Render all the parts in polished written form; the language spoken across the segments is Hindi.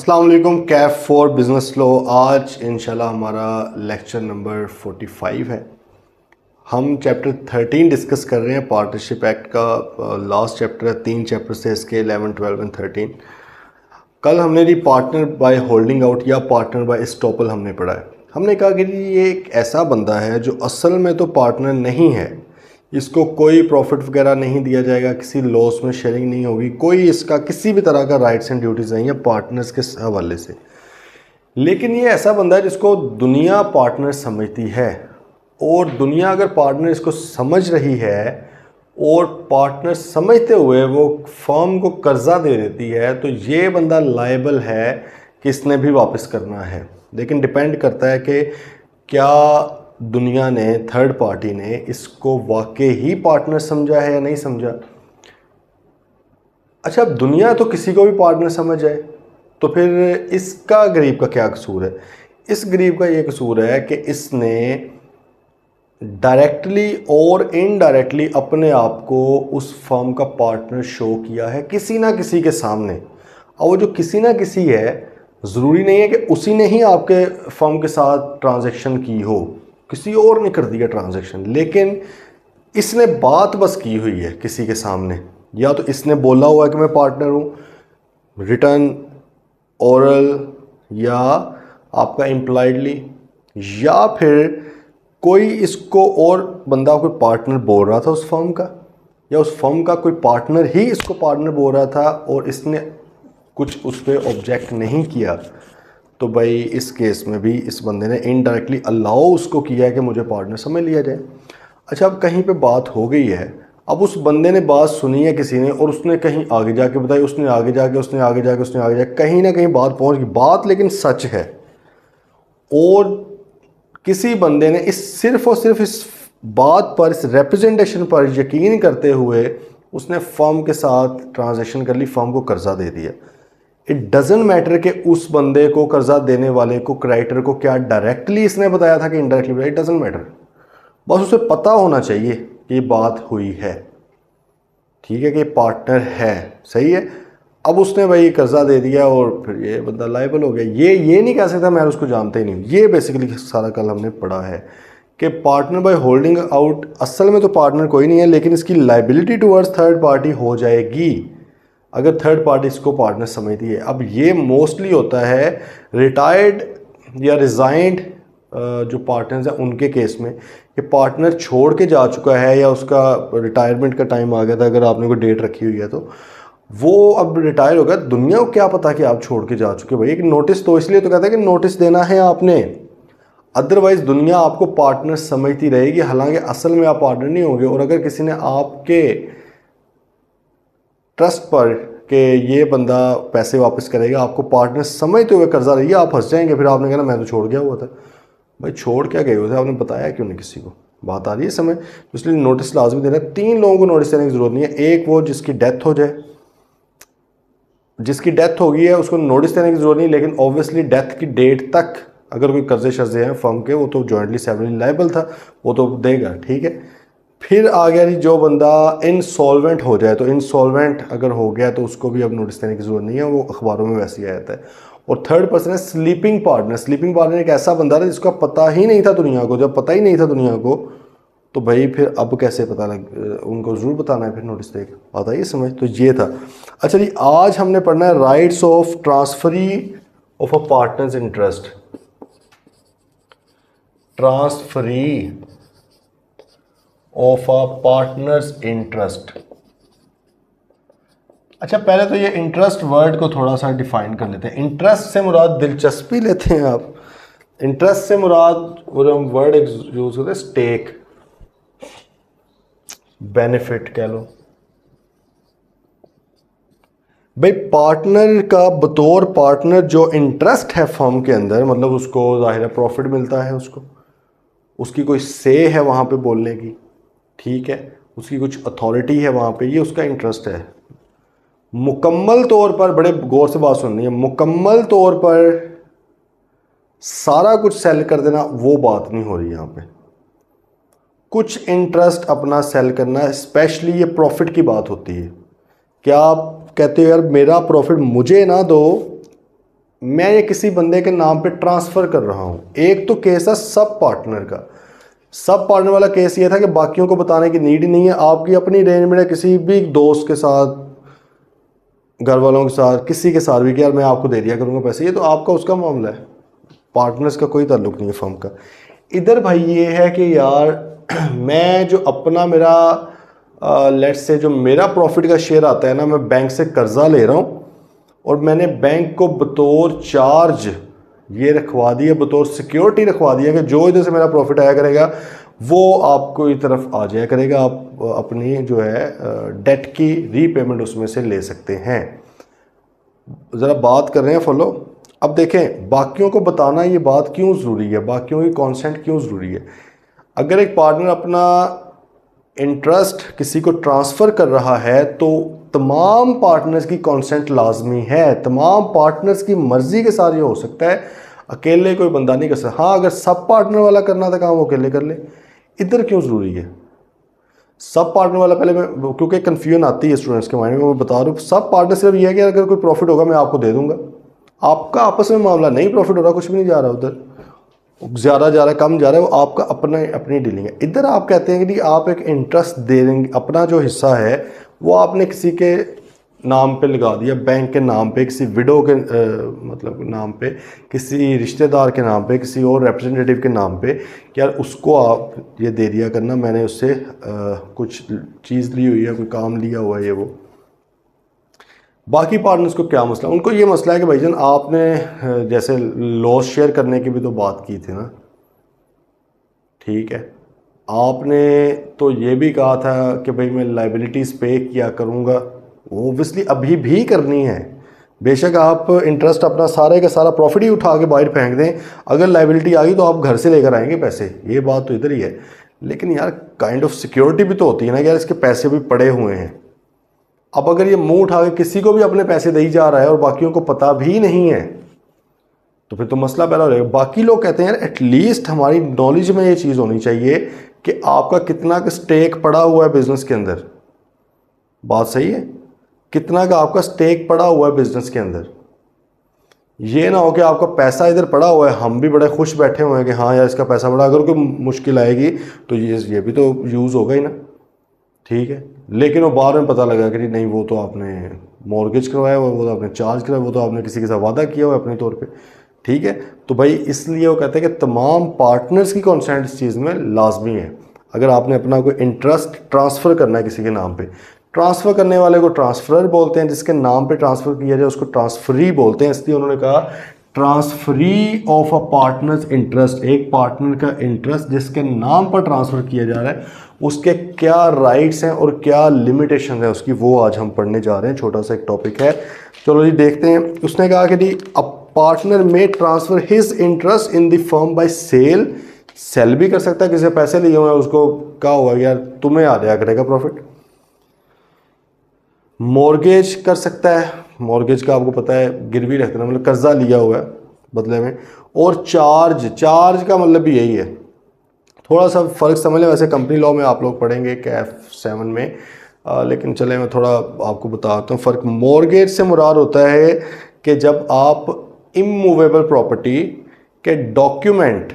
अस्सलाम वालेकुम। कैफ फॉर बिज़नेस लो। आज इंशाल्लाह हमारा लेक्चर नंबर 45 है। हम चैप्टर 13 डिस्कस कर रहे हैं पार्टनरशिप एक्ट का। लास्ट चैप्टर है, 3 चैप्टर से इसके 11, 12 एंड 13। कल हमने जी पार्टनर बाय होल्डिंग आउट या पार्टनर बाय एस्टॉपल हमने पढ़ा है। हमने कहा कि ये एक ऐसा बंदा है जो असल में तो पार्टनर नहीं है, इसको कोई प्रॉफिट वगैरह नहीं दिया जाएगा, किसी लॉस में शेयरिंग नहीं होगी, कोई इसका किसी भी तरह का राइट्स एंड ड्यूटीज़ नहीं है पार्टनर्स के हवाले से। लेकिन ये ऐसा बंदा है जिसको दुनिया पार्टनर समझती है, और दुनिया अगर पार्टनर इसको समझ रही है और पार्टनर समझते हुए वो फर्म को कर्जा दे देती है, तो ये बंदा लायबल है कि इसने भी वापस करना है। लेकिन डिपेंड करता है कि क्या दुनिया ने, थर्ड पार्टी ने इसको वाकई ही पार्टनर समझा है या नहीं समझा। अच्छा, अब दुनिया तो किसी को भी पार्टनर समझ जाए तो फिर इसका गरीब का क्या कसूर है? इस गरीब का ये कसूर है कि इसने डायरेक्टली और इनडायरेक्टली अपने आप को उस फर्म का पार्टनर शो किया है किसी ना किसी के सामने। और वो जो किसी ना किसी है, ज़रूरी नहीं है कि उसी ने ही आपके फर्म के साथ ट्रांजैक्शन की हो, किसी और ने कर दिया ट्रांजैक्शन, लेकिन इसने बात बस की हुई है किसी के सामने। या तो इसने बोला हुआ है कि मैं पार्टनर हूँ, रिटर्न, ओरल, या आपका इम्प्लाइडली, या फिर कोई इसको और बंदा कोई पार्टनर बोल रहा था उस फर्म का, या उस फर्म का कोई पार्टनर ही इसको पार्टनर बोल रहा था और इसने कुछ उस पर ऑब्जेक्ट नहीं किया। तो भाई इस केस में भी इस बंदे ने इनडायरेक्टली अलाउ उसको किया है कि मुझे पार्टनर समझ लिया जाए। अच्छा, अब कहीं पे बात हो गई है, अब उस बंदे ने बात सुनी है किसी ने और उसने कहीं आगे जाके बताई, उसने आगे जाके कहीं ना कहीं बात पहुंच गई, बात लेकिन सच है। और किसी बंदे ने इस सिर्फ और सिर्फ इस बात पर, इस रिप्रेजेंटेशन पर यकीन करते हुए उसने फर्म के साथ ट्रांजैक्शन कर ली, फर्म को कर्जा दे दिया। इट डजेंट मैटर कि उस बंदे को, कर्जा देने वाले को, क्रेडिटर को क्या डायरेक्टली इसने बताया था कि इनडायरेक्टली बताया, इट डजेंट मैटर। बस उसे पता होना चाहिए कि ये बात हुई है, ठीक है, कि पार्टनर है, सही है। अब उसने भाई कर्जा दे दिया और फिर ये बंदा लायबल हो गया। ये नहीं कह सकता मैं उसको जानता ही नहीं। ये बेसिकली सारा कल हमने पढ़ा है कि पार्टनर बाय होल्डिंग आउट असल में तो पार्टनर कोई नहीं है, लेकिन इसकी लायबिलिटी टुवर्ड्स थर्ड पार्टी हो जाएगी अगर थर्ड पार्टी इसको पार्टनर समझती है। अब ये मोस्टली होता है रिटायर्ड या रिज़ाइंड जो पार्टनर्स हैं उनके केस में, कि पार्टनर छोड़ के जा चुका है या उसका रिटायरमेंट का टाइम आ गया था, अगर आपने कोई डेट रखी हुई है तो वो अब रिटायर हो गया। दुनिया को क्या पता कि आप छोड़ के जा चुके। भाई एक नोटिस तो इसलिए तो कहता है कि नोटिस देना है आपने, अदरवाइज दुनिया आपको पार्टनर समझती रहेगी, हालांकि असल में आप पार्टनर नहीं होंगे। और अगर किसी ने आपके ट्रस्ट पर कि ये बंदा पैसे वापस करेगा, आपको पार्टनर समझते हुए कर्जा रही है, आप फंस जाएंगे। फिर आपने कहना मैं तो छोड़ गया हुआ था। भाई छोड़ क्या गए हुए थे, आपने बताया क्यों नहीं किसी को? बात आ रही है समय, इसलिए नोटिस लाजमी देना है। 3 लोगों को नोटिस देने की ज़रूरत नहीं है। एक वो जिसकी डेथ हो जाए, जिसकी डेथ हो गई है उसको नोटिस देने की ज़रूरत नहीं, लेकिन ऑब्वियसली डेथ की डेट तक अगर कोई कर्जे शर्जे हैं फर्म के, वो तो जॉइंटली सेवरली लायबल था, वो तो देगा, ठीक है। फिर आ गया जी जो बंदा इंसॉल्वेंट हो जाए, तो इंसॉल्वेंट अगर हो गया तो उसको भी अब नोटिस देने की ज़रूरत नहीं है, वो अखबारों में वैसे ही आ जाता है। और थर्ड पर्सन है स्लीपिंग पार्टनर। स्लीपिंग पार्टनर एक ऐसा बंदा है जिसका पता ही नहीं था दुनिया को। जब पता ही नहीं था दुनिया को तो भाई फिर अब कैसे पता लग, उनको ज़रूर बताना है फिर नोटिस देकर। बात आई समझ? तो ये था। अच्छा जी, आज हमने पढ़ना है rights of transferee of a partners interest. Transferee of a partners interest. अच्छा, पहले तो ये इंटरेस्ट वर्ड को थोड़ा सा डिफाइन कर लेते हैं। इंटरेस्ट से मुराद दिलचस्पी लेते हैं आप। इंटरेस्ट से मुराद, और हम वर्ड यूज करते हैं स्टेक, बेनिफिट कह लो। भाई पार्टनर का बतौर पार्टनर जो इंटरेस्ट है फर्म के अंदर, मतलब उसको जाहिर है प्रॉफिट मिलता है, उसको उसकी कोई से है वहाँ पे बोलने की, ठीक है, उसकी कुछ अथॉरिटी है वहाँ पे, ये उसका इंटरेस्ट है। मुकम्मल तौर पर, बड़े गौर से बात सुननी है, मुकम्मल तौर पर सारा कुछ सेल कर देना वो बात नहीं हो रही यहाँ पे। कुछ इंटरेस्ट अपना सेल करना, स्पेशली ये प्रॉफिट की बात होती है। क्या आप कहते हो यार मेरा प्रॉफिट मुझे ना दो, मैं ये किसी बंदे के नाम पे ट्रांसफ़र कर रहा हूँ। एक तो केस है सब पार्टनर का। सब पार्टनर वाला केस ये था कि बाकियों को बताने की नीड ही नहीं है, आपकी अपनी अरेंजमेंट है किसी भी दोस्त के साथ, घर वालों के साथ, किसी के साथ भी कि यार मैं आपको दे दिया करूँगा पैसे, ये तो आपका उसका मामला है, पार्टनर्स का कोई ताल्लुक नहीं है फर्म का। इधर भाई ये है कि यार मैं जो अपना मेरा लेट्स से जो मेरा प्रॉफिट का शेयर आता है ना, मैं बैंक से कर्जा ले रहा हूँ और मैंने बैंक को बतौर चार्ज ये रखवा दिया, बतौर सिक्योरिटी रखवा दिया कि जो इधर से मेरा प्रॉफिट आया करेगा वो आपको इस तरफ आ जाया करेगा, आप अपनी जो है डेट की रीपेमेंट उसमें से ले सकते हैं। ज़रा बात कर रहे हैं फॉलो। अब देखें बाकियों को बताना ये बात क्यों ज़रूरी है, बाकियों की कॉन्सेंट क्यों ज़रूरी है। अगर एक पार्टनर अपना इंटरेस्ट किसी को ट्रांसफ़र कर रहा है तो तमाम पार्टनर्स की कॉन्सेंट लाजमी है, तमाम पार्टनर्स की मर्ज़ी के साथ ये हो सकता है, अकेले कोई बंदा नहीं कर सकता। हाँ अगर सब पार्टनर वाला करना था काम वो अकेले कर ले। इधर क्यों ज़रूरी है सब पार्टनर वाला? पहले मैं, क्योंकि कन्फ्यूजन आती है स्टूडेंट्स के माइंड में, मैं बता रहा हूँ सब पार्टनर सिर्फ ये है कि अगर कोई प्रॉफिट होगा मैं आपको दे दूंगा, आपका आपस में मामला नहीं, प्रॉफिट हो रहा कुछ भी नहीं जा रहा उधर, ज़्यादा जा रहा है कम जा रहा है, वो आपका अपना अपनी डीलिंग है। इधर आप कहते हैं कि आप एक इंटरेस्ट दे देंगे, अपना जो हिस्सा है वो आपने किसी के नाम पे लगा दिया, बैंक के नाम पे, किसी विडो के मतलब नाम पे, किसी रिश्तेदार के नाम पे, किसी और रिप्रेजेंटेटिव के नाम पे कि यार उसको आप ये दे दिया करना, मैंने उससे कुछ चीज़ ली हुई है, कोई काम लिया हुआ है ये वो। बाकी पार्टनर्स को क्या मसला, उनको ये मसला है कि भाईजान आपने जैसे लॉस शेयर करने की भी तो बात की थी ना, ठीक है, आपने तो ये भी कहा था कि भाई मैं लाइबिलिटीज़ पे किया करूँगा, वो ओबियसली अभी भी करनी है। बेशक आप इंटरेस्ट अपना सारे का सारा प्रॉफिट ही उठा के बाहर फेंक दें, अगर लाइबिलिटी आ गई तो आप घर से लेकर आएंगे पैसे, ये बात तो इधर ही है। लेकिन यार काइंड ऑफ सिक्योरिटी भी तो होती है ना कि यार इसके पैसे भी पड़े हुए हैं। अब अगर ये मुंह उठा के किसी को भी अपने पैसे दे ही जा रहा है और बाकियों को पता भी नहीं है तो फिर तो मसला पैदा हो जाएगा। बाकी लोग कहते हैं यार एटलीस्ट हमारी नॉलेज में ये चीज़ होनी चाहिए कि आपका कितना का स्टेक पड़ा हुआ है बिजनेस के अंदर। बात सही है, कितना का आपका स्टेक पड़ा हुआ है बिजनेस के अंदर। ये ना हो कि आपका पैसा इधर पड़ा हुआ है, हम भी बड़े खुश बैठे हुए हैं कि हाँ यार इसका पैसा बड़ा, अगर कोई मुश्किल आएगी तो ये भी तो यूज़ होगा ही ना, ठीक है। लेकिन वो बाद में पता लगा कि नहीं वो तो आपने मॉर्गेज करवाया हुआ, वो तो आपने चार्ज कराया, वो तो आपने किसी के साथ वादा किया हुआ अपने तौर पे, ठीक है। तो भाई इसलिए वो कहते हैं कि तमाम पार्टनर्स की कॉन्सेंट इस चीज़ में लाजमी है। अगर आपने अपना कोई इंटरेस्ट ट्रांसफ़र करना है किसी के नाम पे, ट्रांसफ़र करने वाले को ट्रांसफ़रर बोलते हैं, जिसके नाम पे ट्रांसफ़र किया जाए उसको ट्रांसफ़री बोलते हैं। इसलिए उन्होंने कहा transferee of a partners interest, एक पार्टनर का इंटरेस्ट जिसके नाम पर ट्रांसफ़र किया जा रहा है उसके क्या राइट्स हैं और क्या लिमिटेशन है उसकी, वो आज हम पढ़ने जा रहे हैं। छोटा सा एक टॉपिक है, चलो जी देखते हैं। उसने कहा कि जी अ पार्टनर में transfer his interest in the firm by sale, sale भी कर सकता है, किसी से पैसे लिए हुए हैं उसको कहा हुआ यार तुम्हें आ जाया करेगा प्रॉफिट। मॉर्गेज कर सकता है, मॉर्गेज का आपको पता है गिरवी रख देना, मतलब कर्जा लिया हुआ है बदले में। और चार्ज, चार्ज का मतलब भी यही है, थोड़ा सा फ़र्क समझ लें, वैसे कंपनी लॉ में आप लोग पढ़ेंगे कैफ 7 में, लेकिन चले मैं थोड़ा आपको बताता हूँ फ़र्क। मॉर्गेज से मुराद होता है कि जब आप इमूवेबल प्रॉपर्टी के डॉक्यूमेंट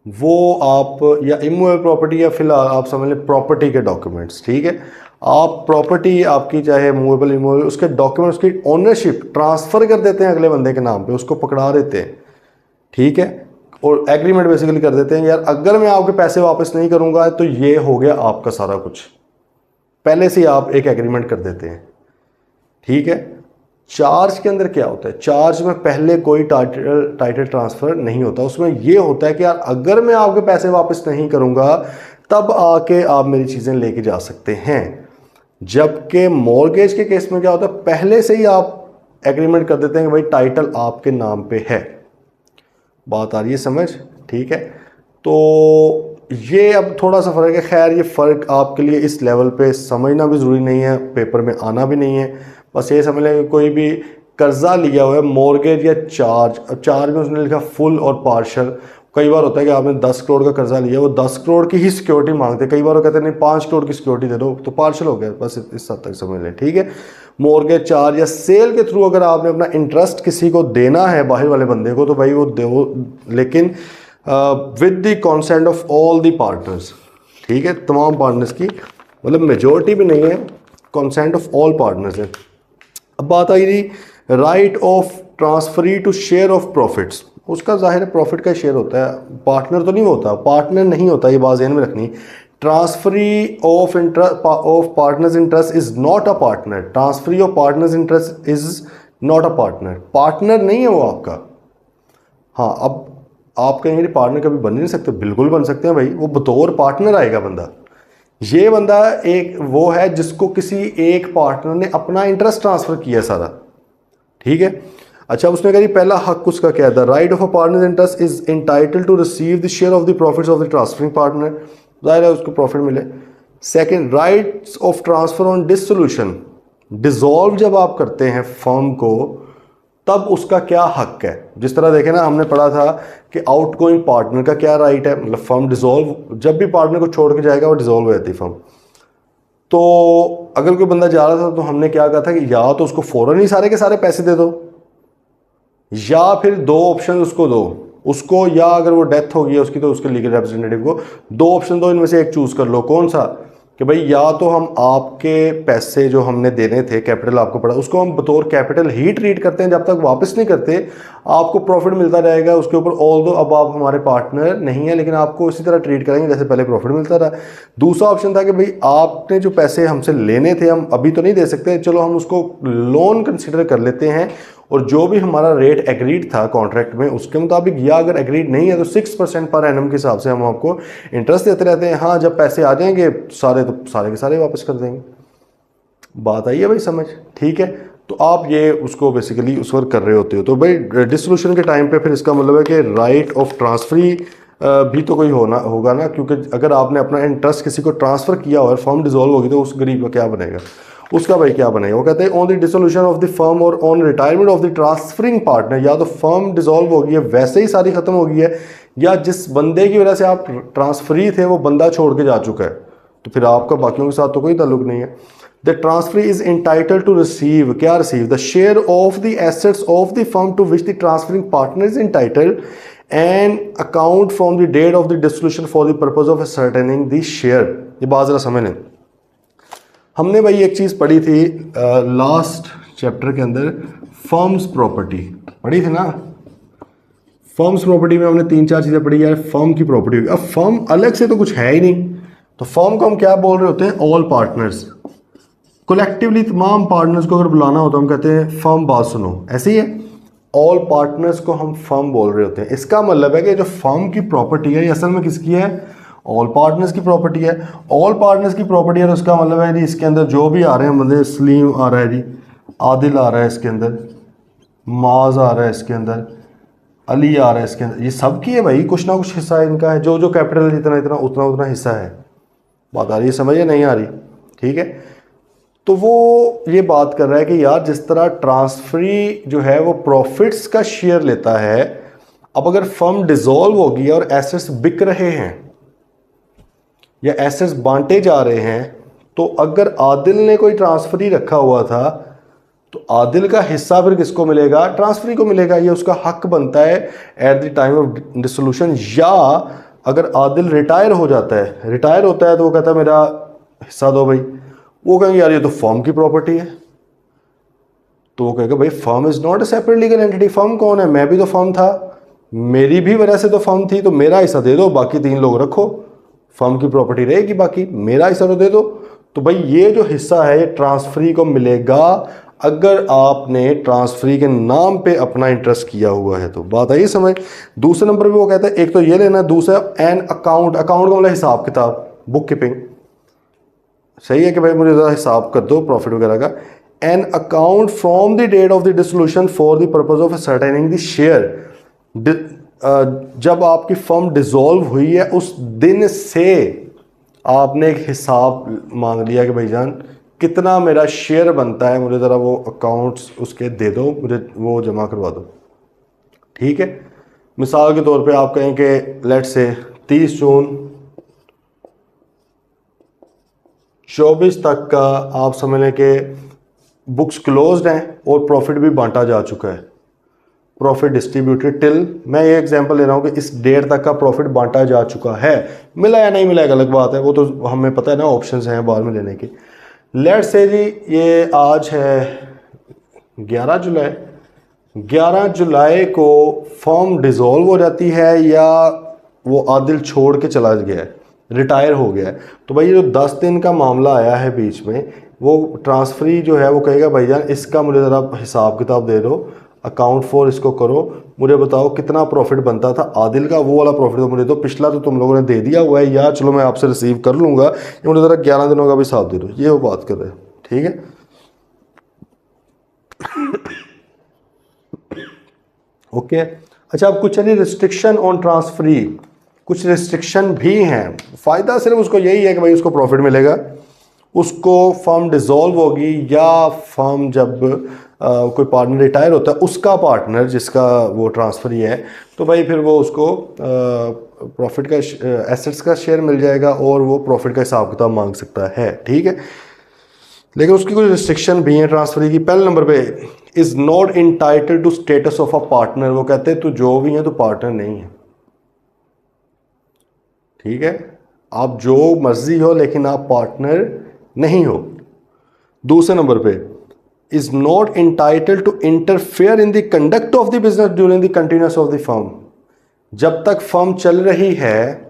वो आप, या इमूवेबल प्रॉपर्टी या फिलहाल आप समझ लें प्रॉपर्टी के डॉक्यूमेंट्स, ठीक है। आप प्रॉपर्टी आपकी चाहे मूवेबल इमूवेबल, उसके डॉक्यूमेंट्स की ओनरशिप ट्रांसफ़र कर देते हैं अगले बंदे के नाम पे, उसको पकड़ा देते हैं, ठीक है। और एग्रीमेंट बेसिकली कर देते हैं यार अगर मैं आपके पैसे वापस नहीं करूंगा तो ये हो गया आपका सारा कुछ, पहले से ही आप एक एग्रीमेंट कर देते हैं, ठीक है। चार्ज के अंदर क्या होता है, चार्ज में पहले कोई टाइटल ट्रांसफ़र नहीं होता, उसमें ये होता है कि यार अगर मैं आपके पैसे वापस नहीं करूंगा तब आके आप मेरी चीज़ें लेके जा सकते हैं। जबकि मॉर्गेज के केस में क्या होता है, पहले से ही आप एग्रीमेंट कर देते हैं कि भाई टाइटल आपके नाम पे है। बात आ रही है समझ, ठीक है। तो ये अब थोड़ा सा फ़र्क है, खैर ये फ़र्क आपके लिए इस लेवल पे समझना भी ज़रूरी नहीं है, पेपर में आना भी नहीं है। बस ये समझ लें कि कोई भी कर्जा लिया हुआ है मॉर्गेज या चार्ज, अब चार्ज में उसने लिखा फुल और पार्शल। कई बार होता है कि आपने 10 करोड़ का कर्जा लिया, वो 10 करोड़ की ही सिक्योरिटी मांगते हैं, कई बार वो कहते हैं नहीं 5 करोड़ की सिक्योरिटी दे दो, तो पार्शल हो गया, बस इस हद तक समझ लें, ठीक है। मॉर्गेज चार्ज या सेल के थ्रू अगर आपने अपना इंटरेस्ट किसी को देना है बाहर वाले बंदे को, तो भाई वो दो, लेकिन with the consent of all the partners. ठीक है, तमाम पार्टनर्स की, मतलब मेजोरिटी भी नहीं है, कंसेंट ऑफ ऑल पार्टनर्स है। अब बात आई थी right of transferee to share of profits. उसका जाहिर है प्रॉफिट का शेयर होता है, पार्टनर तो नहीं होता, पार्टनर नहीं होता, ये बात ध्यान में रखनी। Transferee of interest of partners interest is not a partner. Transferee of partners interest is not a partner, partner नहीं है वो आपका। हाँ, अब आप कहेंगे पार्टनर कभी बन नहीं सकते, बिल्कुल बन सकते हैं भाई, वो बतौर पार्टनर आएगा बंदा। ये बंदा एक वो है जिसको किसी एक पार्टनर ने अपना इंटरेस्ट ट्रांसफर किया सारा। ठीक है, अच्छा उसने कहा पहला हक उसका क्या था, right of a partner interest is entitle to receive the share of the profits of the transferring partner, जाहिर है उसको प्रॉफिट मिले। Second, rights of transfer on dissolution, dissolve जब आप करते हैं फर्म को तब उसका क्या हक है। जिस तरह देखें ना, हमने पढ़ा था कि आउटगोइंग पार्टनर का क्या राइट है, मतलब फर्म डिसॉल्व जब भी पार्टनर को छोड़ के जाएगा वो डिसॉल्व हो जाती है फर्म। तो अगर कोई बंदा जा रहा था तो हमने क्या कहा था कि या तो उसको फौरन ही सारे के सारे पैसे दे दो, या फिर दो ऑप्शन उसको दो, उसको, या अगर वो डेथ हो गई है उसकी तो उसके लीगल रिप्रेजेंटेटिव को दो ऑप्शन दो, इनमें से एक चूज कर लो। कौन सा, कि भाई या तो हम आपके पैसे जो हमने देने थे, कैपिटल आपको पड़ा, उसको हम बतौर कैपिटल ही ट्रीट करते हैं, जब तक वापस नहीं करते आपको प्रॉफिट मिलता रहेगा उसके ऊपर, ऑल दो अब आप हमारे पार्टनर नहीं है लेकिन आपको उसी तरह ट्रीट करेंगे जैसे पहले प्रॉफिट मिलता रहा। दूसरा ऑप्शन था कि भाई आपने जो पैसे हमसे लेने थे हम अभी तो नहीं दे सकते, चलो हम उसको लोन कंसिडर कर लेते हैं, और जो भी हमारा रेट एग्रीड था कॉन्ट्रैक्ट में उसके मुताबिक, या अगर एग्रीड नहीं है तो 6% पर एनम के हिसाब से हम आपको इंटरेस्ट देते रहते हैं। हाँ, जब पैसे आ जाएंगे सारे तो सारे के सारे वापस कर देंगे। बात आई है भाई समझ? ठीक है, तो आप ये उसको बेसिकली उस वक्त कर रहे होते हो। तो भाई डिसोल्यूशन के टाइम पे फिर इसका मतलब है कि राइट ऑफ ट्रांसफरी भी तो कोई होगा ना, क्योंकि अगर आपने अपना इंटरेस्ट किसी को ट्रांसफ़र किया और फर्म डिसॉल्व होगी तो उस गरीब का क्या बनेगा, उसका भाई क्या बनेगा। वो कहते हैं on the dissolution of the firm और on retirement of the transferring partner, या तो फर्म डिसॉल्व हो गई है वैसे ही सारी खत्म हो गई है, या जिस बंदे की वजह से आप ट्रांसफरी थे वो बंदा छोड़ के जा चुका है, तो फिर आपका बाकियों के साथ तो कोई ताल्लुक नहीं है। The transferee is entitle to receive, क्या receive, the share of the assets of the firm to which the transferring partner is entitled and account from the date of the dissolution for the purpose of ascertaining the share. ये बात जरा समझ लें। हमने भाई एक चीज़ पढ़ी थी लास्ट चैप्टर के अंदर, फर्म्स प्रॉपर्टी पढ़ी थी ना। फर्म्स प्रॉपर्टी में हमने 3-4 चीज़ें पढ़ी यार। फर्म की प्रॉपर्टी होगी, अब फर्म अलग से तो कुछ है ही नहीं, तो फर्म को हम क्या बोल रहे होते हैं, ऑल पार्टनर्स। कलेक्टिवली तमाम पार्टनर्स को अगर बुलाना हो तो हम कहते हैं फर्म, बात सुनो, ऐसे ही है, ऑल पार्टनर्स को हम फर्म बोल रहे होते हैं। इसका मतलब है कि जो फर्म की प्रॉपर्टी है ये असल में किसकी है, ऑल पार्टनर्स की प्रॉपर्टी है। ऑल पार्टनर्स की प्रॉपर्टी है तो उसका मतलब है जी इसके अंदर जो भी आ रहे हैं बंदे, सलीम आ रहा है जी, आदिल आ रहा है इसके अंदर, माज आ रहा है इसके अंदर, अली आ रहा है इसके अंदर, ये सब की है भाई, कुछ ना कुछ हिस्सा इनका है। जो जो कैपिटल जितना इतना उतना उतना हिस्सा है। बात आ रही है समझ या नहीं आ रही? ठीक है, तो वो ये बात कर रहा है कि यार जिस तरह ट्रांसफरी जो है वो प्रॉफिट्स का शेयर लेता है, अब अगर फर्म डिसॉल्व होगी और एसेट्स बिक रहे हैं या एसेट्स बांटे जा रहे हैं, तो अगर आदिल ने कोई ट्रांसफरी रखा हुआ था तो आदिल का हिस्सा फिर किसको मिलेगा, ट्रांसफरी को मिलेगा। ये उसका हक बनता है at the time of dissolution. या अगर आदिल रिटायर हो जाता है, रिटायर होता है तो वो कहता है मेरा हिस्सा दो भाई, वो कहेंगे यार ये तो फर्म की प्रॉपर्टी है, तो वो कहेगा भाई firm is not a separate legal entity. Firm कौन है, मैं भी तो फर्म था, मेरी भी वजह से तो फर्म थी, तो मेरा हिस्सा दे दो, बाकी 3 लोग रखो, फर्म की प्रॉपर्टी रहेगी, बाकी मेरा हिस्सा तो दे दो। तो भाई ये जो हिस्सा है ये ट्रांसफरी को मिलेगा अगर आपने ट्रांसफरी के नाम पे अपना इंटरेस्ट किया हुआ है। तो बात आई समझ? दूसरे नंबर पे वो कहता है एक तो ये लेना, दूसरा एन अकाउंट। अकाउंट का मतलब हिसाब किताब, बुक कीपिंग। सही है कि भाई मुझे ज़रा हिसाब कर दो प्रॉफिट वगैरह का। An account from the date of the dissolution for the purpose of ascertaining the share. जब आपकी फर्म डिसॉल्व हुई है उस दिन से आपने एक हिसाब मांग लिया कि भाईजान कितना मेरा शेयर बनता है, मुझे ज़रा वो अकाउंट्स उसके दे दो, मुझे वो जमा करवा दो। ठीक है, मिसाल के तौर पे आप कहें कि लेट्स से 30 जून 24 तक का आप समझ लें कि बुक्स क्लोज्ड हैं और प्रॉफिट भी बांटा जा चुका है, प्रॉफिट डिस्ट्रीब्यूटेड टिल, मैं ये एग्जांपल ले रहा हूँ कि इस डेट तक का प्रॉफिट बांटा जा चुका है। मिला या नहीं मिला एक अलग बात है, वो तो हमें पता है ना, ऑप्शंस हैं बाद में लेने की। लेट्स से जी ये आज है 11 जुलाई, 11 जुलाई को फर्म डिसॉल्व हो जाती है या वो आदिल छोड़ के चला गया है, रिटायर हो गया है, तो भाई ये जो 10 दिन का मामला आया है बीच में, वो ट्रांसफरी जो है वो कहेगा भाईजान इसका मुझे ज़रा हिसाब किताब दे दो, अकाउंट फॉर इसको करो, मुझे बताओ कितना प्रॉफिट बनता था आदिल का, वो वाला प्रॉफिट तो मुझे दो, पिछला तो तुम लोगों ने दे दिया हुआ है, या चलो मैं आपसे रिसीव कर लूँगा, ये मुझे ज़रा 11 दिनों का भी हिसाब दे दो, ये वो बात कर रहे हैं। ठीक है, ओके। अच्छा, अब कुछ नहीं रिस्ट्रिक्शन ऑन ट्रांसफरी, कुछ रिस्ट्रिक्शन भी हैं। फ़ायदा सिर्फ उसको यही है कि भाई उसको प्रॉफिट मिलेगा, उसको फर्म डिसॉल्व होगी या फर्म जब कोई पार्टनर रिटायर होता है उसका पार्टनर जिसका वो ट्रांसफरी है, तो भाई फिर वो उसको प्रॉफिट का एसेट्स का शेयर मिल जाएगा और वो प्रॉफिट का हिसाब किताब मांग सकता है। ठीक है, लेकिन उसकी कुछ रिस्ट्रिक्शन भी हैं ट्रांसफरी की। पहले नंबर पे is not entitled to status of a partner, वो कहते हैं तो जो भी है तो पार्टनर नहीं है। ठीक है, आप जो मर्जी हो लेकिन आप पार्टनर नहीं हो। दूसरे नंबर पे is not entitled to interfere in the conduct of the business during the continuous of the firm, जब तक फर्म चल रही है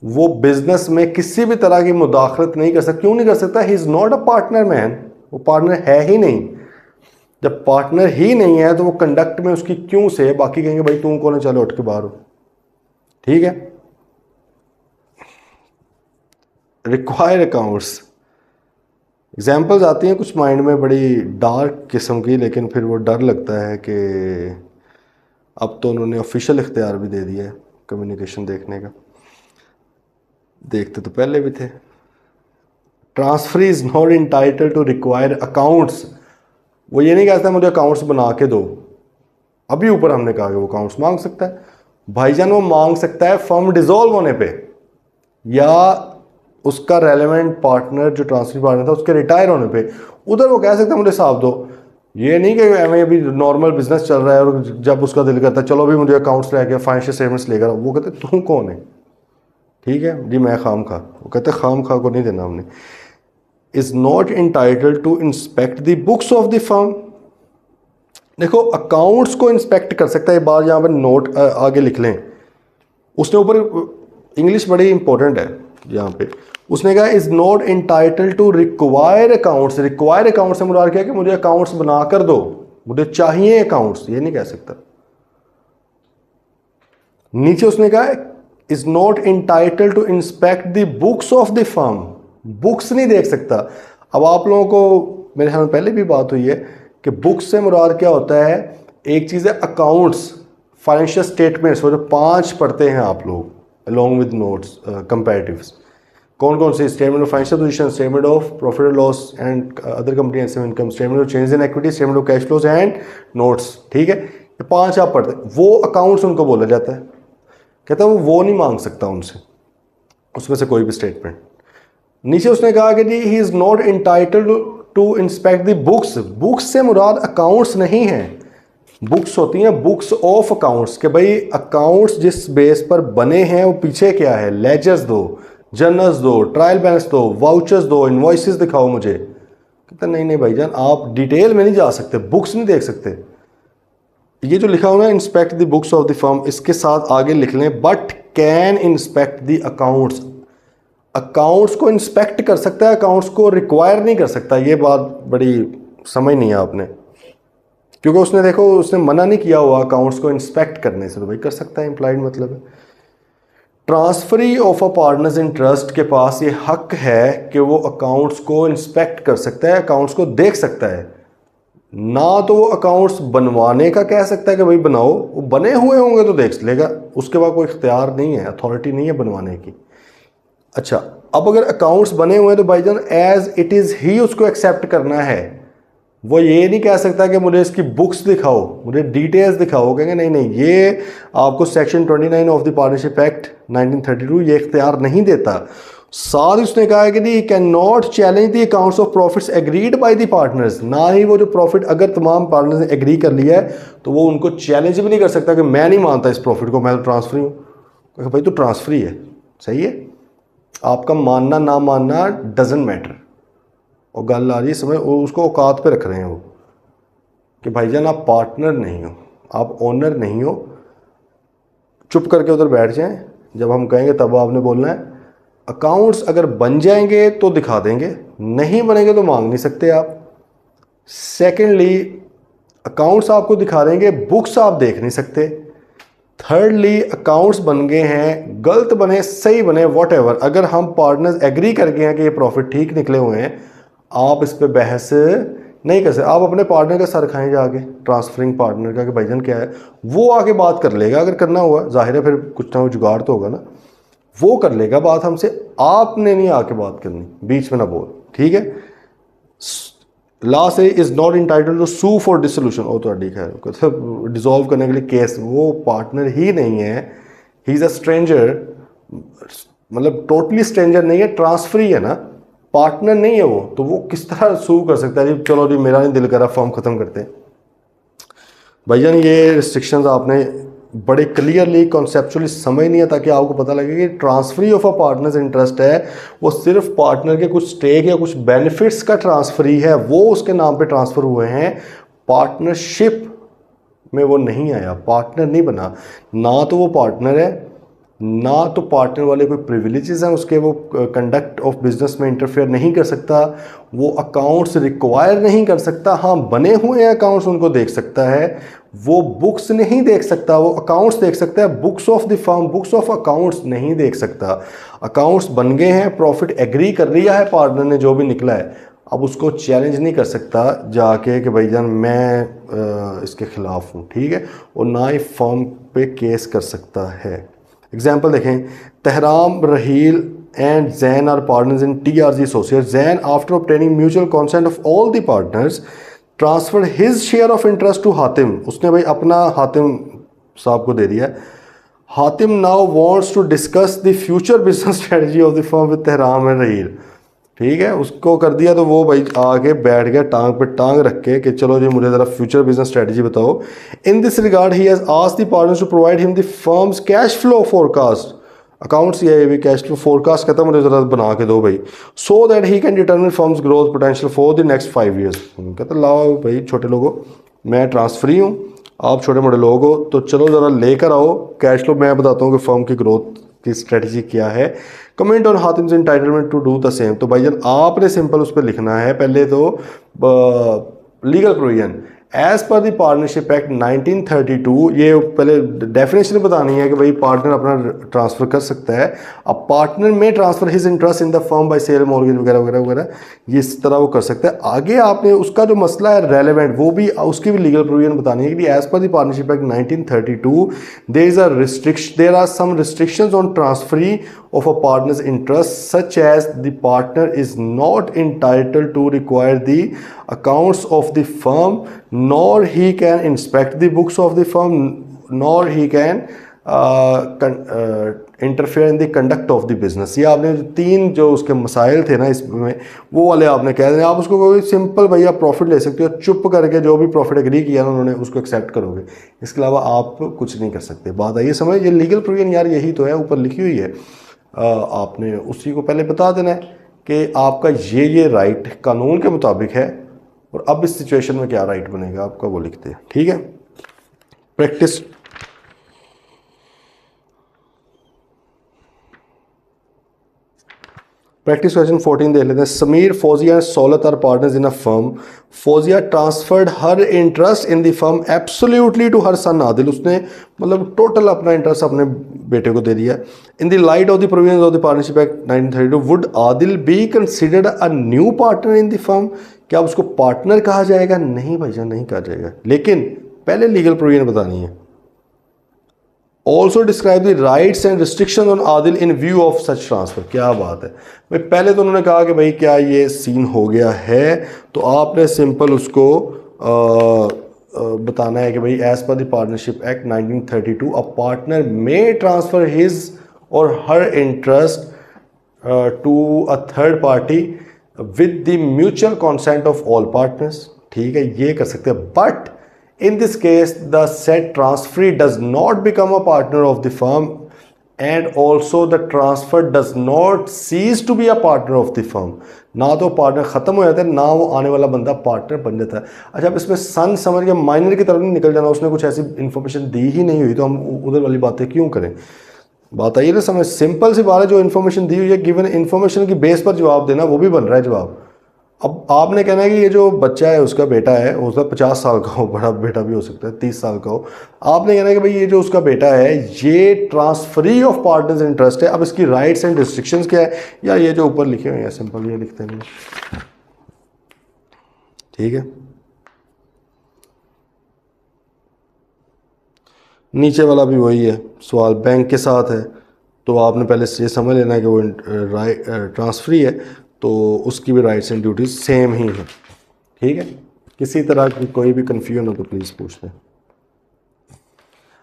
वो बिजनेस में किसी भी तरह की मुदाखलत नहीं कर सकता। क्यों नहीं कर सकता? He is not a partner man, वो पार्टनर है ही नहीं। जब पार्टनर ही नहीं है तो वो कंडक्ट में उसकी क्यों से, बाकी कहेंगे भाई तू कौन है, चलो उठ के बाहर हो। ठीक है, रिक्वायर अकाउंट्स, एग्जाम्पल्स आती हैं कुछ माइंड में बड़ी डार्क किस्म की, लेकिन फिर वो डर लगता है कि अब तो उन्होंने ऑफिशियल इख्तियार भी दे दिया है कम्युनिकेशन देखने का, देखते तो पहले भी थे। Transferee is not entitle to require accounts, वो ये नहीं कहता मुझे अकाउंट्स बना के दो, अभी ऊपर हमने कहा कि वो अकाउंट्स मांग सकता है। भाईजान वो मांग सकता है फर्म डिसॉल्व होने पे, या उसका रेलेवेंट पार्टनर जो ट्रांसफर पार्टनर था उसके रिटायर होने पे, उधर वो कह सकता है मुझे हिसाब दो। ये नहीं कि हमें अभी नॉर्मल बिजनेस चल रहा है और जब उसका दिल करता है चलो भी मुझे अकाउंट्स लेके फाइनेंशियल स्टेटमेंट्स लेकर, वो कहते तू कौन है? ठीक है जी, मैं खाम खा, वो कहते खाम खा को नहीं देना हमने। Is not entitled to inspect the books of the firm, देखो अकाउंट्स को इंस्पेक्ट कर सकता है, बार यहाँ पर नोट आगे लिख लें, उसने ऊपर इंग्लिश बड़ी इंपॉर्टेंट है यहाँ पे, उसने कहा is not entitled to require accounts. Require account से मुराद क्या है कि मुझे अकाउंट्स बना कर दो, मुझे चाहिए अकाउंट्स, ये नहीं कह सकता। नीचे उसने कहा is not entitled to inspect the books of the firm, books नहीं देख सकता। अब आप लोगों को मेरे ख्याल में पहले भी बात हुई है कि बुक्स से मुराद क्या होता है, एक चीज़ है अकाउंट्स, फाइनेंशियल स्टेटमेंट्स, वो जो 5 पढ़ते हैं आप लोग अलॉन्ग विद नोट्स कंपैरेटिव्स, कौन कौन से, statement of financial position, statement of profit और loss and other comprehensive income, statement of change in equity, statement of cash flows and notes. ठीक है, ये 5 आप पढ़ते हैं, वो अकाउंट्स उनको बोला जाता है। कहता है वो नहीं मांग सकता उनसे, उसमें से कोई भी स्टेटमेंट। नीचे उसने कहा कि जी he is not entitled to inspect the books, books से मुराद अकाउंट्स नहीं है, बुक्स होती हैं बुक्स ऑफ अकाउंट्स, के भाई अकाउंट्स जिस बेस पर बने हैं वो पीछे क्या है, लेजर्स दो, जर्नल्स दो, ट्रायल बैलेंस दो, वाउचर्स दो, इनवॉइसेस दिखाओ मुझे। कहते नहीं नहीं भाईजान आप डिटेल में नहीं जा सकते, बुक्स नहीं देख सकते। ये जो लिखा हुआ है inspect the books of the firm, इसके साथ आगे लिख लें but can inspect the accounts, accounts को इंस्पेक्ट कर सकता है, अकाउंट्स को रिक्वायर नहीं कर सकता। ये बात बड़ी समझ नहीं है आपने, क्योंकि उसने देखो उसने मना नहीं किया हुआ अकाउंट्स को इंस्पेक्ट करने से, तो भाई कर सकता है, इंप्लाइड मतलब है। Transferee of a partners in trust के पास ये हक है कि वो अकाउंट्स को इंस्पेक्ट कर सकता है, अकाउंट्स को देख सकता है, ना तो वो अकाउंट्स बनवाने का कह सकता है कि भाई बनाओ, वो बने हुए होंगे तो देख लेगा, उसके बाद कोई इख्तियार नहीं है, अथॉरिटी नहीं है बनवाने की। अच्छा, अब अगर अकाउंट्स बने हुए हैं तो भाईजान एज इट इज़ ही उसको एक्सेप्ट करना है, वो ये नहीं कह सकता कि मुझे इसकी बुक्स दिखाओ, मुझे डिटेल्स दिखाओ, कहेंगे नहीं नहीं ये आपको section 29 of the partnership act 1932 ये इख्तियार नहीं देता। साथ ही उसने कहा है कि they can not challenge the accounts of profits agreed by the partners, ना ही वो जो प्रॉफिट अगर तमाम पार्टनर्स ने एग्री कर लिया है तो वो उनको चैलेंज भी नहीं कर सकता कि मैं नहीं मानता इस प्रॉफिट को, मैं तो ट्रांसफर हूँ। तो भाई तो ट्रांसफर ही है, सही है, आपका मानना ना मानना डजेंट मैटर। और गल आ रही है समय उसको औकात पे रख रहे हैं वो कि भाईजान आप पार्टनर नहीं हो, आप ओनर नहीं हो, चुप करके उधर बैठ जाएं, जब हम कहेंगे तब आपने बोलना है। अकाउंट्स अगर बन जाएंगे तो दिखा देंगे, नहीं बनेंगे तो मांग नहीं सकते आप। सेकेंडली अकाउंट्स आपको दिखा देंगे, बुक्स आप देख नहीं सकते। थर्डली अकाउंट्स बन गए हैं, गलत बने सही बने वॉट अगर हम पार्टनर्स एग्री कर गए हैं कि ये प्रॉफिट ठीक निकले हुए हैं, आप इस पे बहस नहीं कर सकते। आप अपने पार्टनर का सर खाएं जाके, ट्रांसफरिंग पार्टनर का कि भाईजान क्या है, वो आके बात कर लेगा अगर करना हुआ, जाहिर है फिर कुछ ना कुछ जुगाड़ तो होगा ना, वो कर लेगा बात हमसे, आपने नहीं आके बात करनी, बीच में ना बोल, ठीक है। ला से is not entitled to sue for dissolution, वो तो खैर डिसॉल्व करने के लिए केस, वो पार्टनर ही नहीं है, ही इज़ अ स्ट्रेंजर, मतलब टोटली स्ट्रेंजर नहीं है, ट्रांसफर ही है ना, पार्टनर नहीं है वो, तो वो किस तरह सू कर सकता है जी चलो जी मेरा नहीं दिल करा फॉर्म ख़त्म करते हैं। भाईजान ये रिस्ट्रिक्शंस आपने बड़े क्लियरली कॉन्सेप्चुअली समझ नहीं है ताकि आपको पता लगे कि transferee of a partners interest है वो सिर्फ पार्टनर के कुछ स्टेक या कुछ बेनिफिट्स का ट्रांसफर ही है, वो उसके नाम पे ट्रांसफ़र हुए हैं, पार्टनरशिप में वो नहीं आया, पार्टनर नहीं बना, ना तो वो पार्टनर है, ना तो पार्टनर वाले कोई प्रिविलेजेस हैं उसके, वो कंडक्ट ऑफ बिजनेस में इंटरफेयर नहीं कर सकता, वो अकाउंट्स रिक्वायर नहीं कर सकता, हाँ बने हुए हैं अकाउंट्स उनको देख सकता है, वो बुक्स नहीं देख सकता, वो अकाउंट्स देख सकता है, books of the firm, books of accounts नहीं देख सकता। अकाउंट्स बन गए हैं, प्रॉफिट एग्री कर लिया है पार्टनर ने जो भी निकला है, अब उसको चैलेंज नहीं कर सकता जाके कि भाईजान मैं इसके खिलाफ हूँ, ठीक है, और ना ही फर्म पे केस कर सकता है। एग्जाम्पल देखें, Tahram Raheel and Zain are partners in TRG associate. Zain after obtaining mutual consent of all the partners transfer his share of interest to Hatim, उसने भाई अपना हातिम साहब को दे दिया। Hatim now wants to discuss the future business strategy of the firm with Tahram and Raheel, ठीक है, उसको कर दिया तो वो भाई आगे बैठ गया टांग पे टांग रख के कि चलो जी मुझे ज़रा फ्यूचर बिजनेस स्ट्रेटजी बताओ। In this regard he has asked the partners to provide him the firm's cash flow forecast, accounts ये भी कैश फ्लो फोरकास्ट कहता मुझे ज़रा बना के दो भाई, so that he can determine firms growth potential for the next 5 years। कहता लाओ भाई छोटे लोगों, मैं ट्रांसफरी हूँ, आप छोटे मोटे लोग हो, तो चलो ज़रा लेकर आओ कैश फ्लो, मैं बताता हूँ कि फर्म की ग्रोथ की स्ट्रेटजी क्या है। Comment on Hatim's entitlement to do the same, तो भाईजान आपने सिंपल उस पर लिखना है पहले तो legal provision as per the partnership act 1932, ये पहले डेफिनेशन बतानी है कि भाई पार्टनर अपना ट्रांसफ़र कर सकता है, अब पार्टनर में transfer his interest in the firm by sale mortgage वगैरह वगैरह वगैरह, ये इस तरह वो कर सकता है। आगे आपने उसका जो मसला है रेलेवेंट, वो भी उसकी भी लीगल प्रोविजन बतानी है कि as per the partnership act 1932 there are some restrictions on transferee of a partner's interest, such as the partner is not entitled to require the accounts of the firm, nor he can inspect the books of the firm, nor he can interfere in the conduct of the business। ये आपने तीन जो उसके मसाइल थे ना इसमें, वो वाले आपने कह दें, आप उसको कोई सिंपल भैया प्रॉफिट ले सकते हो, चुप करके जो भी प्रॉफिट एग्री किया ना उन्होंने उसको एक्सेप्ट करोगे, इसके अलावा आप कुछ नहीं कर सकते। बात आइए समझ, ये लीगल प्रोविजन यार यही तो है, ऊपर लिखी हुई है, आपने उसी को पहले बता देना है कि आपका ये राइट कानून के मुताबिक है, और अब इस सिचुएशन में क्या राइट बनेगा आपका वो लिखते हैं, ठीक है। प्रैक्टिस क्वेश्चन 14 देख लेते हैं। Sameer, Fauzia and Saulat are partners in a firm. Fauzia transferred her interest in the firm absolutely to her son Adil, उसने मतलब टोटल अपना इंटरेस्ट अपने बेटे को दे दिया। In the light of the provisions of the partnership act 1932 would Adil be considered a new partner in the firm, क्या उसको पार्टनर कहा जाएगा? नहीं भाईजान नहीं कहा जाएगा, लेकिन पहले लीगल प्रोविजन बतानी है। Also describe the rights and restriction on Adil in view of such transfer. क्या बात है भाई, पहले तो उन्होंने कहा कि भाई क्या ये सीन हो गया है, तो आपने सिंपल उसको बताना है कि भाई as per the partnership act 1932 a partner may transfer his और her interest to a third party with the mutual consent of all partners. ठीक है, ये कर सकते हैं, but in this case the said transferee does not become a partner of the firm and also the transfer does not cease to be a partner of the firm. ना तो पार्टनर खत्म हो जाता है, ना वो आने वाला बंदा पार्टनर बन जाता है। अच्छा, अब इसमें सन समझ के माइनर की तरफ नहीं निकल जाना, उसने कुछ ऐसी इन्फॉर्मेशन दी ही नहीं हुई तो हम उधर वाली बातें क्यों करें। बात आई ना समझ, सिंपल सी बात है, जो इन्फॉर्मेशन दी हुई है गिवन इन्फॉर्मेशन की बेस पर जवाब देना, वो भी बन रहा है जवाब। अब आपने कहना है कि ये जो बच्चा है उसका बेटा है, उसका 50 साल का हो, बड़ा बेटा भी हो सकता है 30 साल का हो, आपने कहना है कि भाई ये जो उसका बेटा है ये ट्रांसफरी ऑफ पार्टनर्स इंटरेस्ट है। अब इसकी राइट्स एंड रिस्ट्रिक्शंस क्या है, या ये जो ऊपर लिखे हुए हैं सिंपल ये लिखते नहीं, ठीक है। नीचे वाला भी वही है सवाल, बैंक के साथ है तो आपने पहले से ये समझ लेना है कि वो ट्रांसफरी है तो उसकी भी राइट्स एंड ड्यूटीज सेम ही है, ठीक है। किसी तरह की कोई भी कन्फ्यूजन हो तो प्लीज़ पूछ लें।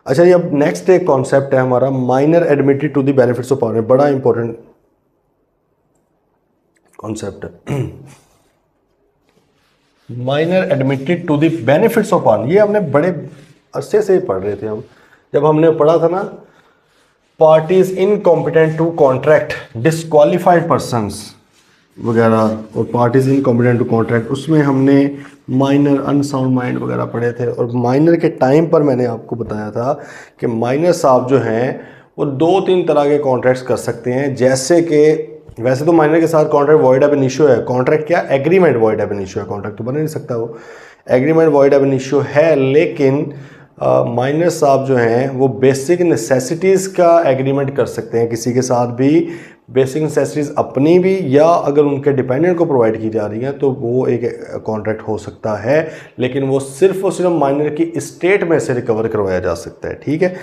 अच्छा, ये अब नेक्स्ट एक कॉन्सेप्ट है हमारा, minor admitted to the benefits of partner. बड़ा इंपॉर्टेंट कॉन्सेप्ट है minor admitted to the benefits of partner. ये हमने बड़े अरसे से ही पढ़ रहे थे हम, जब हमने पढ़ा था ना parties incompetent to contract, disqualified persons वगैरह, और पार्टीज इनकॉम्पिटेंट टू कॉन्ट्रैक्ट, उसमें हमने माइनर, अनसाउंड माइंड वगैरह पढ़े थे। और माइनर के टाइम पर मैंने आपको बताया था कि माइनर साहब जो हैं वो 2-3 तरह के कॉन्ट्रैक्ट्स कर सकते हैं। जैसे कि वैसे तो माइनर के साथ कॉन्ट्रैक्ट वॉइड एब इनिशियो है, कॉन्ट्रैक्ट क्या, एग्रीमेंट वॉइड एब इनिशियो है, कॉन्ट्रैक्ट तो बन नहीं सकता, वो एग्रीमेंट वॉइड एब इनिशियो है। लेकिन माइनर साहब जो हैं वो बेसिक नेसेसिटीज़ का एग्रीमेंट कर सकते हैं किसी के साथ भी, बेसिक नेसेसिटीज़ अपनी भी, या अगर उनके डिपेंडेंट को प्रोवाइड की जा रही हैं तो वो एक कॉन्ट्रैक्ट हो सकता है, लेकिन वो सिर्फ और सिर्फ माइनर की स्टेट में से रिकवर करवाया जा सकता है, ठीक है।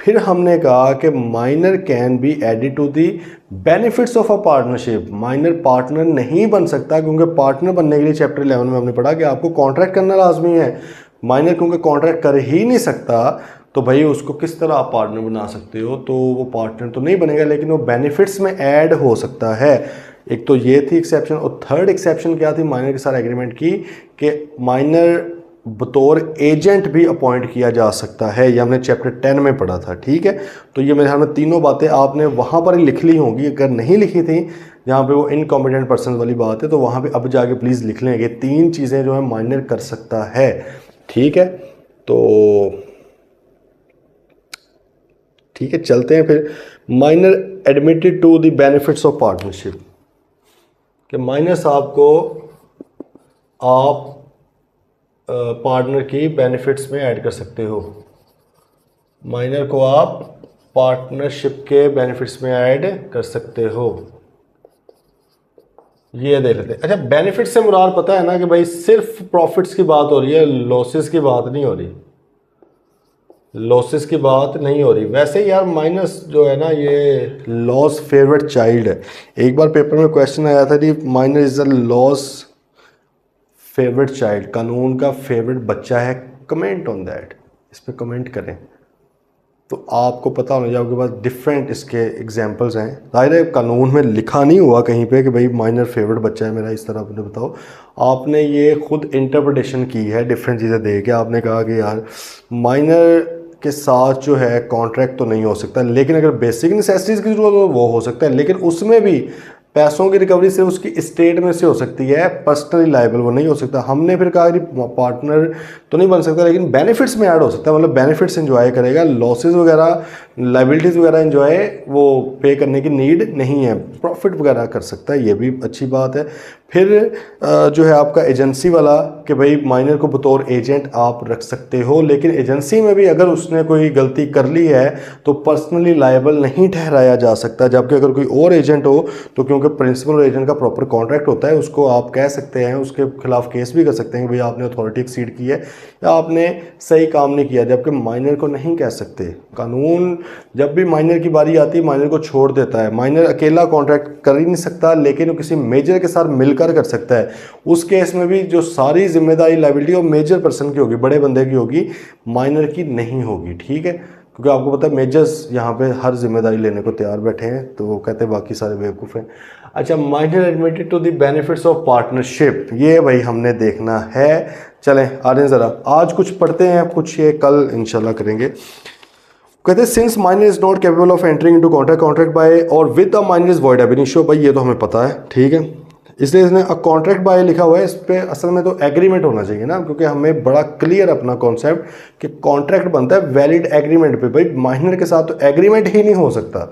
फिर हमने कहा कि minor can be added to the benefits of a partnership. Minor partner नहीं बन सकता, क्योंकि पार्टनर बनने के लिए चैप्टर 11 में हमने पढ़ा कि आपको कॉन्ट्रैक्ट करना लाजमी है। माइनर क्योंकि कॉन्ट्रैक्ट कर ही नहीं सकता तो भाई उसको किस तरह आप पार्टनर बना सकते हो, तो वो पार्टनर तो नहीं बनेगा, लेकिन वो बेनिफिट्स में ऐड हो सकता है। एक तो ये थी एक्सेप्शन, और थर्ड एक्सेप्शन क्या थी माइनर के साथ एग्रीमेंट की, कि माइनर बतौर एजेंट भी अपॉइंट किया जा सकता है। ये हमने चैप्टर 10 में पढ़ा था, ठीक है। तो ये मेरे ख्याल में तीनों बातें आपने वहाँ पर ही लिख ली होंगी, अगर नहीं लिखी थी जहाँ पे वो इनकॉम्पिटेंट पर्सन वाली बात है तो वहाँ पे अब जाके प्लीज़ लिख लें कि 3 चीज़ें जो है माइनर कर सकता है, ठीक है। तो ठीक है, चलते हैं फिर। Minor admitted to the benefits of partnership, कि माइनर साहब को आप पार्टनर की बेनिफिट्स में ऐड कर सकते हो, माइनर को आप पार्टनरशिप के बेनिफिट्स में ऐड कर सकते हो। ये देख लेते हैं। अच्छा, बेनिफिट से मुराद पता है ना कि भाई सिर्फ प्रॉफिट्स की बात हो रही है, लॉसेस की बात नहीं हो रही, लॉसेस की बात नहीं हो रही। वैसे यार माइनस जो है ना ये लॉस फेवरेट चाइल्ड है। एक बार पेपर में क्वेश्चन आया था कि minor is the loss favourite child, कानून का फेवरेट बच्चा है, कमेंट ऑन दैट, इस पर कमेंट करें तो आपको पता होना चाहिए। आपके पास डिफरेंट इसके एग्जांपल्स हैं। जाहिर है कानून में लिखा नहीं हुआ कहीं पे कि भाई माइनर फेवरेट बच्चा है मेरा, इस तरह आपने बताओ, आपने ये खुद इंटरप्रिटेशन की है डिफरेंट चीज़ें दे के। आपने कहा कि यार माइनर के साथ जो है कॉन्ट्रैक्ट तो नहीं हो सकता, लेकिन अगर बेसिक नेसेसिटीज़ की जरूरत हो वो हो सकता है, लेकिन उसमें भी पैसों की रिकवरी सिर्फ उसकी स्टेट में से हो सकती है, पर्सनली लायबल वो नहीं हो सकता। हमने फिर कहा कि पार्टनर तो नहीं बन सकता, लेकिन बेनिफिट्स में ऐड हो सकता है, मतलब बेनिफिट्स एंजॉय करेगा, लॉसेस वगैरह लाइबिलिटीज़ वगैरह एंजॉय वो पे करने की नीड नहीं है, प्रॉफिट वगैरह कर सकता है, ये भी अच्छी बात है। फिर जो है आपका एजेंसी वाला कि भाई माइनर को बतौर एजेंट आप रख सकते हो, लेकिन एजेंसी में भी अगर उसने कोई गलती कर ली है तो पर्सनली लायबल नहीं ठहराया जा सकता। जबकि अगर कोई और एजेंट हो तो क्योंकि प्रिंसिपल और एजेंट का प्रॉपर कॉन्ट्रैक्ट होता है, उसको आप कह सकते हैं, उसके खिलाफ केस भी कर सकते हैं कि भाई आपने अथॉरिटी एक्सीड की है या आपने सही काम नहीं किया, जबकि माइनर को नहीं कह सकते। कानून जब भी माइनर की बारी आती है माइनर को छोड़ देता है। माइनर अकेला कॉन्ट्रैक्ट कर ही नहीं सकता, लेकिन वो किसी मेजर के साथ मिलकर कर सकता है। उस केस में भी जो सारी जिम्मेदारी लायबिलिटी और मेजर पर्सन की होगी, बड़े बंदे की होगी, माइनर की नहीं होगी, ठीक है। क्योंकि आपको पता है मेजर्स यहाँ पे हर जिम्मेदारी लेने को तैयार बैठे हैं, तो वो कहते हैं बाकी सारे बेवकूफ़ हैं। अच्छा, minor admitted to the benefits of partnership, ये भाई हमने देखना है। चलें आ रहे हैं ज़रा, आज कुछ पढ़ते हैं, कुछ ये कल इंशाल्लाह करेंगे। कहते हैं since minor is not capable of entering into contract by और with the minor is void ab initio, भाई ये तो हमें पता है, ठीक है। इसलिए इसने कॉन्ट्रैक्ट बाय लिखा हुआ है, इस पे असल में तो एग्रीमेंट होना चाहिए ना, क्योंकि हमें बड़ा क्लियर अपना कॉन्सेप्ट कि कॉन्ट्रैक्ट बनता है वैलिड एग्रीमेंट पे। भाई माइनर के साथ तो एग्रीमेंट ही नहीं हो सकता,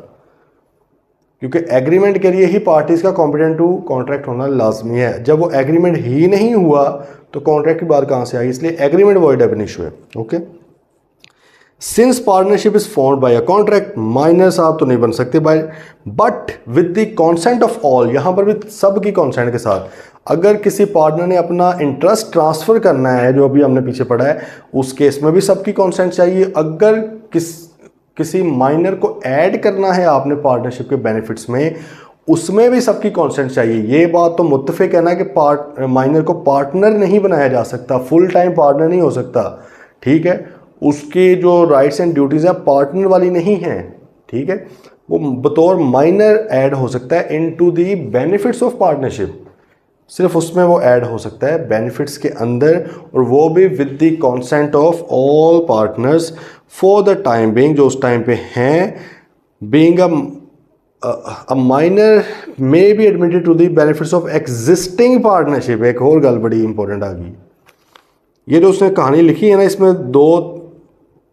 क्योंकि एग्रीमेंट के लिए ही पार्टीज का कॉम्पिटेंट टू कॉन्ट्रैक्ट होना लाजमी है। जब वो एग्रीमेंट ही नहीं हुआ तो कॉन्ट्रैक्ट की बात कहाँ से आई, इसलिए एग्रीमेंट वॉइड एब इनिशियो है। Okay, since partnership is formed by a contract, minor साहब तो नहीं बन सकते by, but with the consent of all, यहां पर भी सबकी कॉन्सेंट के साथ। अगर किसी पार्टनर ने अपना इंटरेस्ट ट्रांसफर करना है, जो अभी हमने पीछे पढ़ा है, उस केस में भी सबकी कॉन्सेंट चाहिए। अगर किसी माइनर को ऐड करना है आपने पार्टनरशिप के बेनिफिट्स में, उसमें भी सबकी कॉन्सेंट चाहिए। ये बात तो मुत्तफिक है ना कि माइनर को पार्टनर नहीं बनाया जा सकता, फुल टाइम पार्टनर नहीं हो सकता, ठीक है। उसकी जो राइट्स एंड ड्यूटीज़ हैं पार्टनर वाली नहीं हैं, ठीक है। वो बतौर माइनर ऐड हो सकता है into the benefits of partnership, सिर्फ उसमें वो ऐड हो सकता है बेनिफिट्स के अंदर, और वो भी with the consent of all partners for the time being, जो उस टाइम पे हैं। Being a minor may be admitted to the benefits of existing partnership. एक और गल बड़ी इंपॉर्टेंट आ गई, ये जो उसने कहानी लिखी है ना, इसमें दो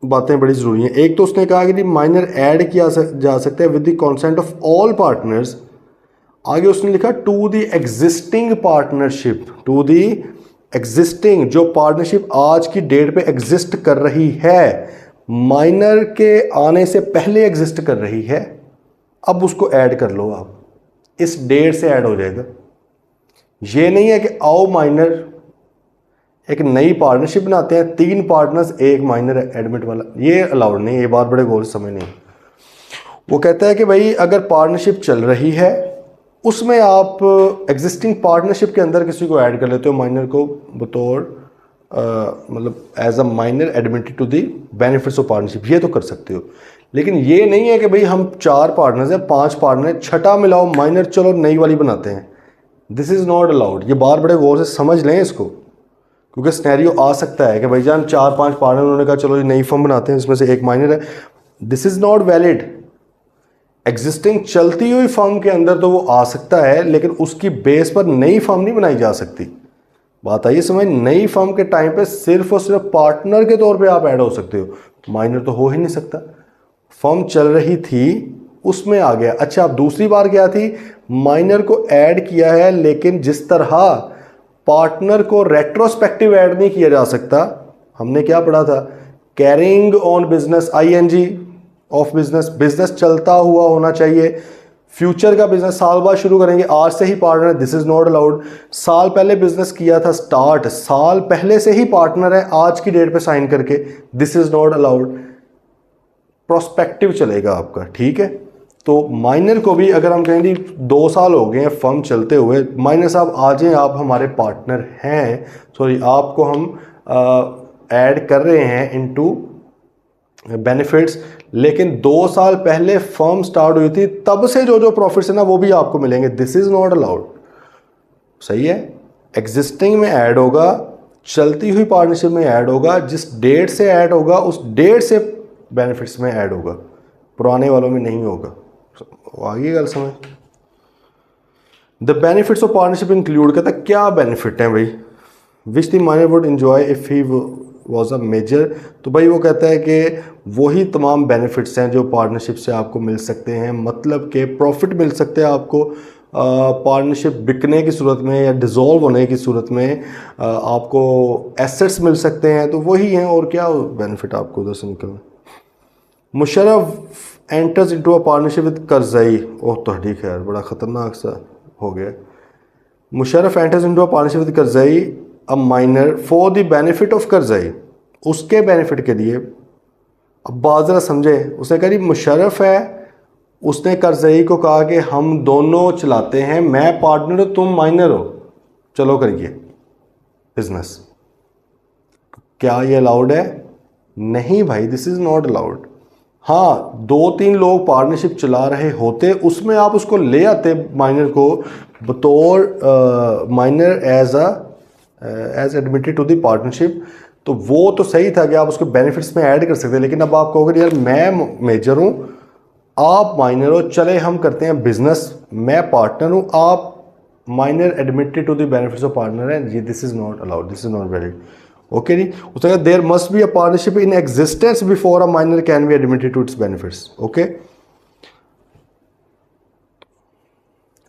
बातें बड़ी ज़रूरी हैं। एक तो उसने कहा कि माइनर ऐड किया जा सकता है with the consent of all partners, आगे उसने लिखा to the existing partnership, to the existing, जो पार्टनरशिप आज की डेट पे एग्जिस्ट कर रही है, माइनर के आने से पहले एग्जिस्ट कर रही है, अब उसको ऐड कर लो आप, इस डेट से ऐड हो जाएगा। ये नहीं है कि आओ माइनर एक नई पार्टनरशिप बनाते हैं, 3 पार्टनर्स एक माइनर एडमिट वाला, ये अलाउड नहीं है। ये बात बड़े गौर से समझ नहीं। वो कहता है कि भाई अगर पार्टनरशिप चल रही है, उसमें आप एग्जिस्टिंग पार्टनरशिप के अंदर किसी को ऐड कर लेते हो, माइनर को बतौर मतलब as a minor admitted to the benefits of partnership, ये तो कर सकते हो। लेकिन ये नहीं है कि भाई हम 4 पार्टनर्स हैं, 5 पार्टनर, छठा मिलाओ माइनर, चलो नई वाली बनाते हैं। This is not allowed. ये बात बड़े गौर से समझ लें इसको, क्योंकि स्नैरियो आ सकता है कि भाईजान 4-5 पार्टनर, उन्होंने कहा चलो ये नई फर्म बनाते हैं, इसमें से एक माइनर है। This is not valid. Existing चलती हुई फर्म के अंदर तो वो आ सकता है, लेकिन उसकी बेस पर नई फर्म नहीं बनाई जा सकती। बात आई समझ। नई फर्म के टाइम पे सिर्फ और सिर्फ पार्टनर के तौर पे आप ऐड हो सकते हो, माइनर तो हो ही नहीं सकता। फर्म चल रही थी, उसमें आ गया। अच्छा, अब दूसरी बार क्या थी, माइनर को ऐड किया है, लेकिन जिस तरह पार्टनर को रेट्रोस्पेक्टिव ऐड नहीं किया जा सकता। हमने क्या पढ़ा था, carrying on business, ING of business, business चलता हुआ होना चाहिए। फ्यूचर का बिजनेस साल बाद शुरू करेंगे, आज से ही partner, this is not allowed. साल पहले बिजनेस किया था स्टार्ट, साल पहले से ही पार्टनर है आज की डेट पे साइन करके, this is not allowed. Prospective चलेगा आपका, ठीक है। तो माइनर को भी अगर हम कहें 2 साल हो गए हैं फर्म चलते हुए, माइनर साहब आ जाएं, आप हमारे पार्टनर हैं, सॉरी आपको हम ऐड कर रहे हैं इनटू बेनिफिट्स, लेकिन 2 साल पहले फर्म स्टार्ट हुई थी, तब से जो जो प्रॉफिट्स है ना वो भी आपको मिलेंगे। This is not allowed. सही है। एग्जिस्टिंग में ऐड होगा, चलती हुई पार्टनरशिप में ऐड होगा, जिस डेट से ऐड होगा उस डेट से बेनिफिट्स में ऐड होगा, पुराने वालों में नहीं होगा। आगे गल समझ। The benefits of partnership include, कहता क्या बेनिफिट हैं भाई, which the minor would enjoy if he was a major. तो भाई वो कहता है कि वही तमाम बेनिफिट्स हैं जो पार्टनरशिप से आपको मिल सकते हैं, मतलब कि प्रॉफिट मिल सकते हैं आपको पार्टनरशिप बिकने की सूरत में या डिज़ोल्व होने की सूरत में, आपको एसेट्स मिल सकते हैं, तो वही हैं। और क्या बेनिफिट आपको उधर से निकल। Musharraf enters into a partnership with Karzai, oh तो ठीक है यार, बड़ा ख़तरनाक सा हो गया। Musharraf enters into a partnership with Karzai a minor for the benefit of Karzai, उसके बेनिफिट के लिए। अब बात ज़रा समझे, उसने कहा मुशर्रफ है, उसने करजई को कहा कि हम दोनों चलाते हैं, मैं पार्टनर हो तुम माइनर हो, चलो करिए बिजनेस। क्या ये अलाउड है? नहीं भाई, दिस इज़ नॉट अलाउड। हाँ, 2-3 लोग पार्टनरशिप चला रहे होते, उसमें आप उसको ले आते माइनर को बतौर minor as admitted to the partnership, तो वो तो सही था कि आप उसको बेनिफिट्स में ऐड कर सकते हैं। लेकिन अब आप कहोगे यार मैं मेजर हूँ, आप माइनर हो, चले हम करते हैं बिजनेस, मैं पार्टनर हूँ, आप minor admitted to the benefits of partner है जी, this is not allowed, this is not valid. Okay जी, उसने कहा there must be a partnership in existence before a minor can be admitted to its benefits. Okay,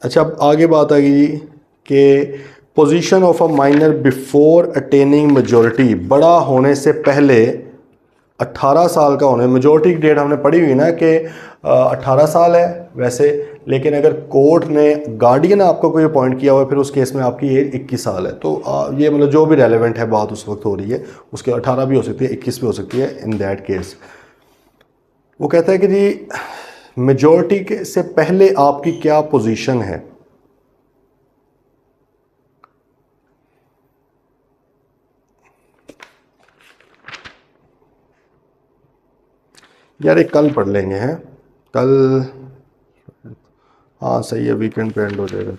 अच्छा अब आगे बात आ गई कि position of a minor before attaining majority, बड़ा होने से पहले 18 साल का होने, मेजोरिटी की डेट हमने पढ़ी हुई ना कि 18 साल है वैसे, लेकिन अगर कोर्ट ने गार्डियन आपको कोई अपॉइंट किया हुआ है फिर उस केस में आपकी एज 21 साल है, तो ये मतलब जो भी रेलेवेंट है बात उस वक्त हो रही है, उसके 18 भी हो सकती है, 21 भी हो सकती है। इन दैट केस वो कहता है कि जी मेजोरिटी के से पहले आपकी क्या पोजीशन है। यार एक कल पढ़ लेंगे हैं, कल, हाँ सही है, वीकेंड पे एंड हो जाएगा,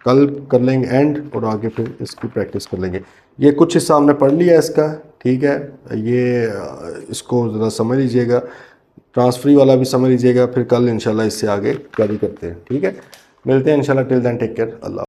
कल कर लेंगे एंड और आगे फिर इसकी प्रैक्टिस कर लेंगे। ये कुछ हिस्सा हमने पढ़ लिया इसका, ठीक है, ये इसको ज़रा समझ लीजिएगा, ट्रांसफरी वाला भी समझ लीजिएगा, फिर कल इंशाल्लाह इससे आगे क्या करते हैं, ठीक है। मिलते हैं इंशाल्लाह, टिल देन टेक केयर, अल्लाह।